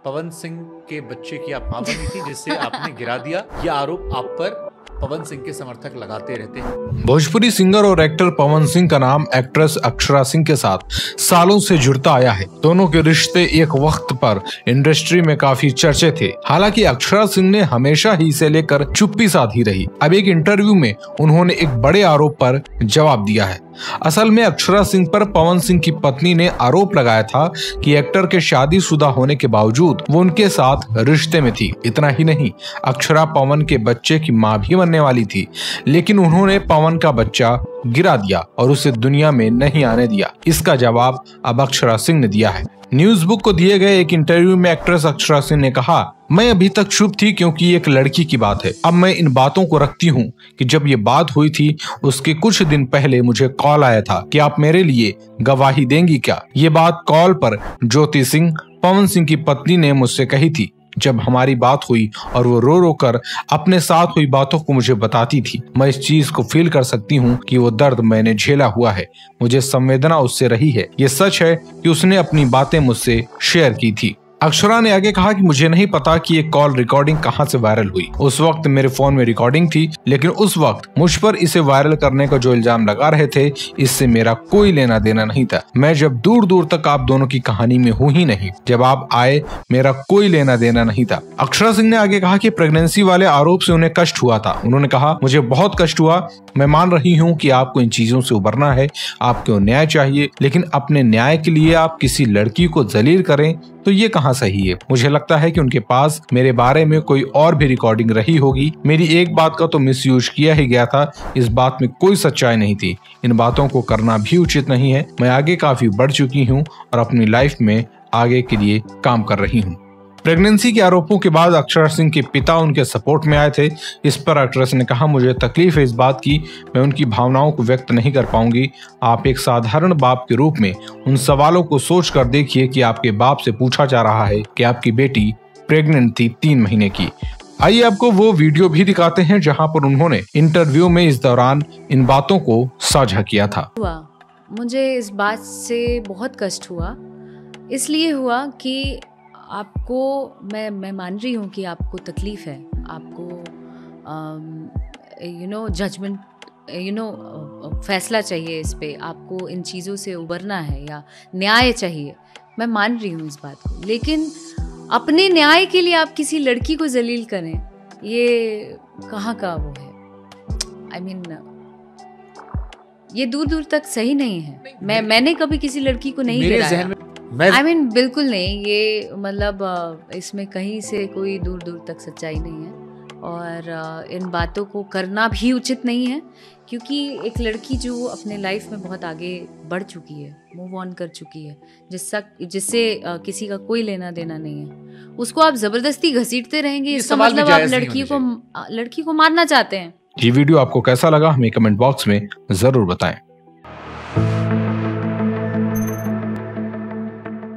पवन सिंह के बच्चे की आप मां बनी थी जिसे आपने गिरा दिया। यह आरोप आप पर पवन सिंह के समर्थक लगाते रहते हैं। भोजपुरी सिंगर और एक्टर पवन सिंह का नाम एक्ट्रेस अक्षरा सिंह के साथ सालों से जुड़ता आया है। दोनों के रिश्ते एक वक्त पर इंडस्ट्री में काफी चर्चे थे। हालांकि अक्षरा सिंह ने हमेशा ही इसे लेकर चुप्पी साधी रही। अब एक इंटरव्यू में उन्होंने एक बड़े आरोप पर जवाब दिया है। असल में अक्षरा सिंह पर पवन सिंह की पत्नी ने आरोप लगाया था कि एक्टर के शादीशुदा होने के बावजूद वो उनके साथ रिश्ते में थी। इतना ही नहीं, अक्षरा पवन के बच्चे की मां भी बनने वाली थी, लेकिन उन्होंने पवन का बच्चा गिरा दिया और उसे दुनिया में नहीं आने दिया। इसका जवाब अब अक्षरा सिंह ने दिया है। न्यूज बुक को दिए गए एक इंटरव्यू में एक्ट्रेस अक्षरा सिंह ने कहा, मैं अभी तक चुप थी क्योंकि एक लड़की की बात है। अब मैं इन बातों को रखती हूँ कि जब ये बात हुई थी उसके कुछ दिन पहले मुझे कॉल आया था कि आप मेरे लिए गवाही देंगी क्या। ये बात कॉल पर ज्योति सिंह, पवन सिंह की पत्नी ने मुझसे कही थी। जब हमारी बात हुई और वो रो रो कर अपने साथ हुई बातों को मुझे बताती थी, मैं इस चीज को फील कर सकती हूँ कि वो दर्द मैंने झेला हुआ है। मुझे संवेदना उससे रही है। ये सच है कि उसने अपनी बातें मुझसे शेयर की थी। अक्षरा ने आगे कहा कि मुझे नहीं पता कि ये कॉल रिकॉर्डिंग कहां से वायरल हुई। उस वक्त मेरे फोन में रिकॉर्डिंग थी, लेकिन उस वक्त मुझ पर इसे वायरल करने का जो इल्जाम लगा रहे थे, इससे मेरा कोई लेना देना नहीं था। मैं जब दूर दूर तक आप दोनों की कहानी में हूँ ही नहीं। जब आप आए मेरा कोई लेना देना नहीं था। अक्षरा सिंह ने आगे कहा कि प्रेगनेंसी वाले आरोप से उन्हें कष्ट हुआ था। उन्होंने कहा, मुझे बहुत कष्ट हुआ। मैं मान रही हूँ कि आपको इन चीजों से उबरना है, आपको न्याय चाहिए, लेकिन अपने न्याय के लिए आप किसी लड़की को जलील करें तो ये कहाँ सही है। मुझे लगता है कि उनके पास मेरे बारे में कोई और भी रिकॉर्डिंग रही होगी। मेरी एक बात का तो मिसयूज किया ही गया था। इस बात में कोई सच्चाई नहीं थी। इन बातों को करना भी उचित नहीं है। मैं आगे काफी बढ़ चुकी हूँ और अपनी लाइफ में आगे के लिए काम कर रही हूँ। प्रेगनेंसी के आरोपों के बाद अक्षरा सिंह के पिता उनके सपोर्ट में आए थे। इस पर एक्ट्रेस ने कहा, मुझे तकलीफ है इस बात की, मैं उनकी भावनाओं को व्यक्त नहीं कर पाऊंगी। आप एक साधारण बाप के रूप में उन सवालों को सोच कर देखिए कि आपके बाप से पूछा जा रहा है कि आपकी बेटी प्रेग्नेंट थी 3 महीने की। आइए आपको वो वीडियो भी दिखाते हैं जहां पर उन्होंने इंटरव्यू में इस दौरान इन बातों को साझा किया था। मुझे इस बात से बहुत कष्ट हुआ। इसलिए हुआ कि आपको मैं मान रही हूँ कि आपको तकलीफ़ है, आपको जजमेंट फैसला चाहिए इस पे, आपको इन चीज़ों से उबरना है या न्याय चाहिए। मैं मान रही हूँ इस बात को, लेकिन अपने न्याय के लिए आप किसी लड़की को जलील करें, ये कहाँ का वो है। ये दूर दूर तक सही नहीं है। मैंने कभी किसी लड़की को नहीं गिराया। बिल्कुल नहीं। ये मतलब इसमें कहीं से कोई दूर दूर तक सच्चाई नहीं है और इन बातों को करना भी उचित नहीं है, क्योंकि एक लड़की जो अपने लाइफ में बहुत आगे बढ़ चुकी है, मूव ऑन कर चुकी है, जिससे किसी का कोई लेना देना नहीं है, उसको आप जबरदस्ती घसीटते रहेंगे, इसका मतलब आप लड़की को मारना चाहते हैं। ये वीडियो आपको कैसा लगा हमें कमेंट बॉक्स में जरूर बताएं।